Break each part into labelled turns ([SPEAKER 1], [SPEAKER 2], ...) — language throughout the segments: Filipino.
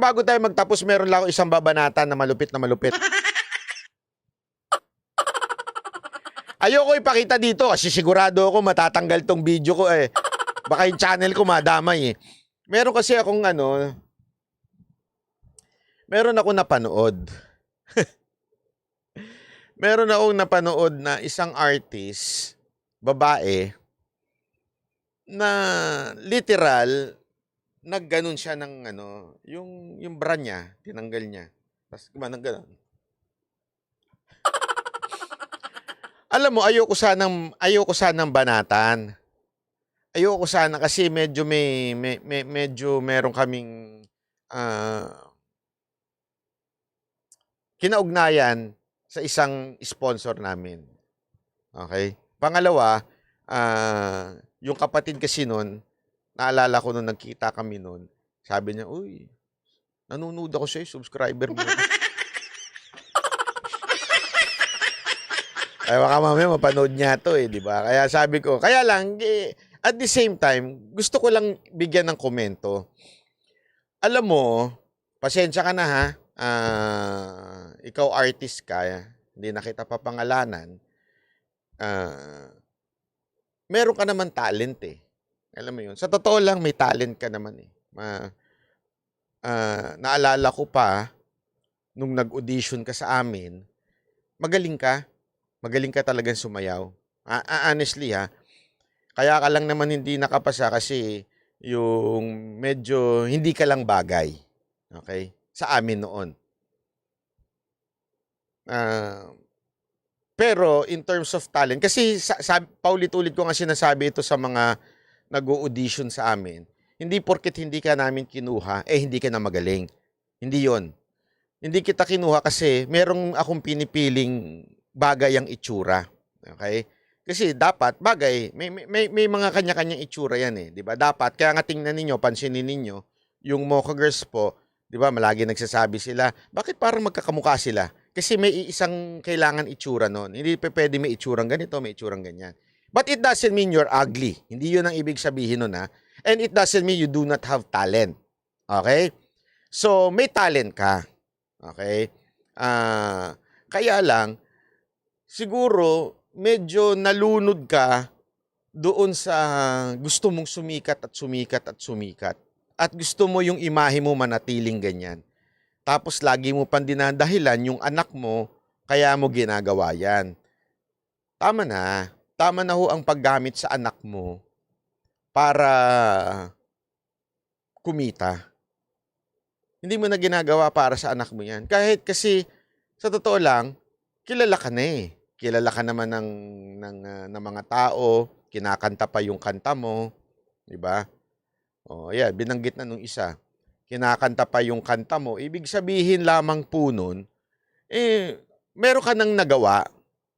[SPEAKER 1] Bago tayo magtapos, meron lang ako isang babanatan na malupit na malupit. Ayoko ipakita dito kasi sigurado ako matatanggal tong video ko eh. Baka yung channel ko madamay eh. Meron kasi akong meron akong napanood. Meron akong napanood na isang artist, babae, na literal nagganon siya ng yung bra niya, tinanggal niya. Tapos gumanong ganon. Alam mo, ayoko sanang banatan. Ayoko sana kasi medyo medyo meron kaming kinaugnayan sa isang sponsor namin. Okay? Pangalawa, yung kapatid kasi nun, naalala ko nung nagkita kami nun, sabi niya, uy, nanonood ako sa'yo, subscriber mo. Ay, baka mamaya mapanood niya to eh, di ba? Kaya sabi ko, kaya lang, at the same time, gusto ko lang bigyan ng komento. Alam mo, pasensya ka na ha, ikaw artist ka, hindi na kita papangalanan, meron ka naman talent eh. Alam mo yun, sa totoo lang may talent ka naman eh. Naalala ko pa, nung nag-audition ka sa amin, magaling ka talagang sumayaw. Honestly ha, kaya ka lang naman hindi nakapasa kasi yung medyo hindi ka lang bagay. Okay? Sa amin noon. Pero in terms of talent, kasi paulit-ulit ko nga sinasabi ito sa mga nag-audition sa amin, hindi porket hindi ka namin kinuha, hindi ka na magaling. Hindi yon. Hindi kita kinuha kasi merong akong pinipiling bagay ang itsura. Okay? Kasi dapat bagay, may mga kanya-kanyang itsura yan eh, 'di ba? Dapat kaya nga tingnan ninyo, pansinin ninyo yung Mocha Girls po, 'di ba? Malagi nagsasabi sila, bakit parang magkakamukha sila? Kasi may isang kailangan itsura noon. Hindi pwede may itsurang ganito, may itsurang ganyan. But it doesn't mean you're ugly. Hindi 'yun ang ibig sabihin nun ha. And it doesn't mean you do not have talent. Okay? So, may talent ka. Okay? Kaya lang siguro medyo nalunod ka doon sa gusto mong sumikat at sumikat at sumikat. At gusto mo yung imahe mo manatiling ganyan. Tapos lagi mo pang dinadahilan yung anak mo, kaya mo ginagawa yan. Tama na. Tama na ho ang paggamit sa anak mo para kumita. Hindi mo na ginagawa para sa anak mo yan. Kahit kasi, sa totoo lang, kilala ka na eh. Kilala ka naman ng mga tao, kinakanta pa yung kanta mo, di ba? Oh, yeah, binanggit na nung isa. Kinakanta pa yung kanta mo, ibig sabihin lamang po nun, meron ka nang nagawa,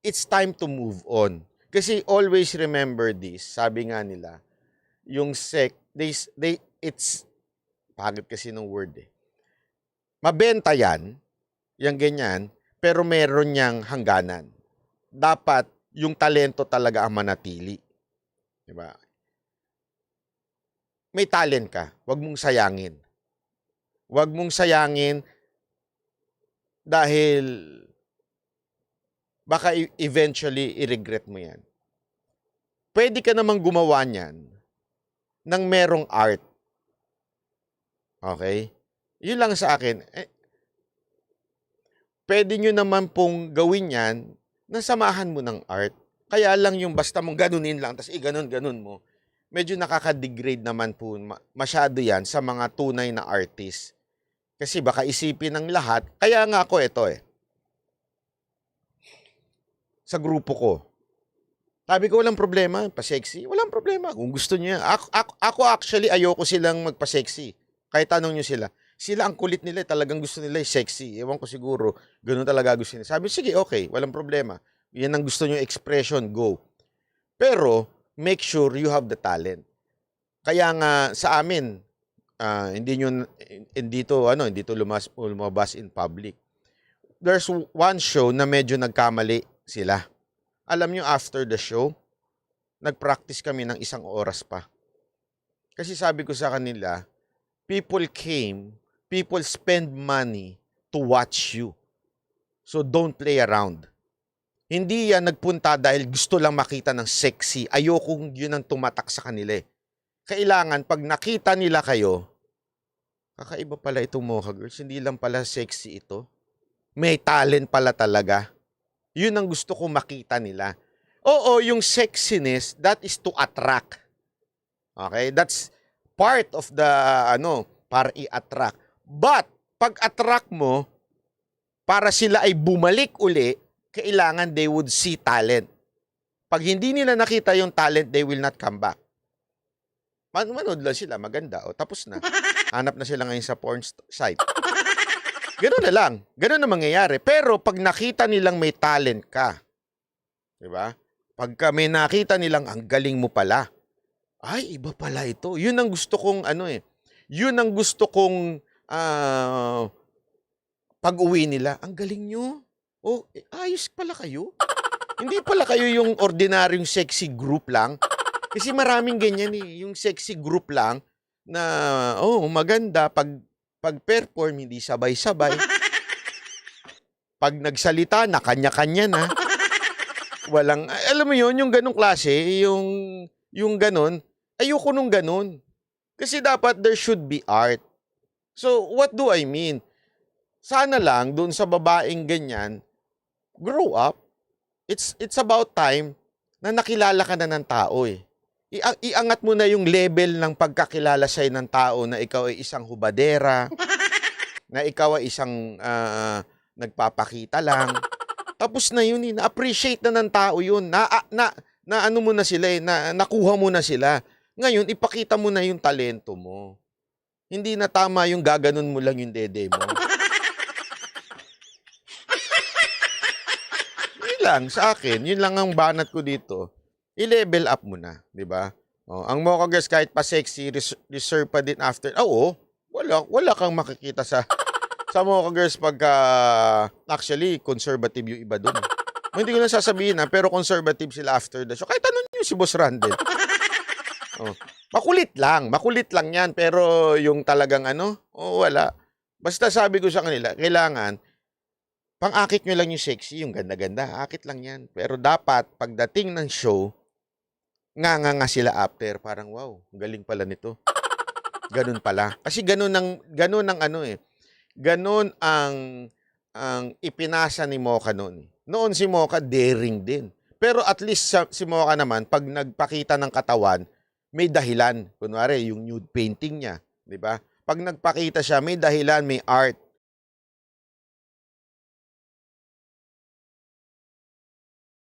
[SPEAKER 1] it's time to move on. Kasi always remember this, sabi nga nila, yung it's, pagod kasi ng word eh. Mabenta yan, yung ganyan, pero meron niyang hangganan. Dapat yung talento talaga ang manatili. Diba? May talent ka, wag mong sayangin. Wag mong sayangin dahil baka eventually i-regret mo yan. Pwede ka namang gumawa niyan ng merong art. Okay? Yun lang sa akin. Pwede nyo naman pong gawin yan na samahan mo ng art. Kaya lang yung basta mong ganunin lang, tapos ganon mo, medyo nakaka-degrade naman po masyado yan sa mga tunay na artist. Kasi baka isipin ng lahat, kaya nga ako ito sa grupo ko. Sabi ko, walang problema, pa-sexy. Walang problema. Kung gusto niya. Ako actually, ayoko silang magpa-sexy. Kahit tanong nyo sila. Sila ang kulit nila, talagang gusto nila sexy. Ewan ko siguro, ganun talaga gusto nila. Sabi, sige, okay, walang problema. Yan ang gusto nyo expression, go. Pero, make sure you have the talent. Kaya nga, sa amin, hindi to lumabas in public. There's one show na medyo nagkamali sila. Alam nyo, after the show, nag-practice kami ng 1 oras pa. Kasi sabi ko sa kanila, people came people spend money to watch you. So don't play around. Hindi yan nagpunta dahil gusto lang makita ng sexy. Ayokong yun ang tumatak sa kanila eh. Kailangan pag nakita nila kayo, kakaiba pala itong Mocha Girls, hindi lang pala sexy ito. May talent pala talaga. Yun ang gusto kong makita nila. Oo, yung sexiness, that is to attract. Okay? That's part of the, para i-attract. But, pag attract mo, para sila ay bumalik uli, kailangan they would see talent. Pag hindi nila nakita yung talent, they will not come back. Manood lang sila, maganda, o tapos na. Hanap na sila ngayon sa porn site. Ganoon na lang. Ganoon na mangyayari. Pero pag nakita nilang may talent ka, di ba? Pagka may nakita nilang ang galing mo pala, ay, iba pala ito. Yun ang gusto kong, yun ang gusto kong pag-uwi nila. Ang galing nyo. Oh, ayos pala kayo. Hindi pala kayo yung ordinaryong sexy group lang. Kasi maraming ganyan eh. Yung sexy group lang na, maganda. Pag-perform, hindi sabay-sabay. Pag nagsalita, na kanya-kanya na. Walang, alam mo yun, yung ganong klase, yung ganon, ayoko nung ganon. Kasi dapat there should be art. So, what do I mean? Sana lang, dun sa babaeng ganyan, grow up. It's about time na nakilala ka na ng tao eh. Iangat mo na yung level ng pagkakilala sa'yo ng tao na ikaw ay isang hubadera, na ikaw ay isang nagpapakita lang. Tapos na yun eh, na-appreciate na ng tao yun, na ano mo na sila eh, nakuha mo na sila. Ngayon, ipakita mo na yung talento mo. Hindi na tama yung gaganon mo lang yung dede mo. Yun lang, sa akin, yun lang ang banat ko dito. I-level up mo na, di ba? Ang Mocha Girls kahit pa sexy, reserve pa din after. Oo, wala kang makikita sa Mocha Girls pagka actually conservative yung iba doon. Hindi ko na sasabihin pero conservative sila after the show. Kahit ano nyo si Boss Randel. Makulit lang yan, pero yung talagang wala. Basta sabi ko sa kanila, kailangan pang-akit nyo lang yung sexy, yung ganda-ganda, akit lang yan. Pero dapat, pagdating ng show, nga sila after, parang wow, galing pala nito. Ganun pala. Kasi ganun ang ipinasa ni Mocha noon. Noon si Mocha, daring din. Pero at least si Mocha naman, pag nagpakita ng katawan, may dahilan. Kunwari, yung nude painting niya, di ba? Pag nagpakita siya, may dahilan, may art.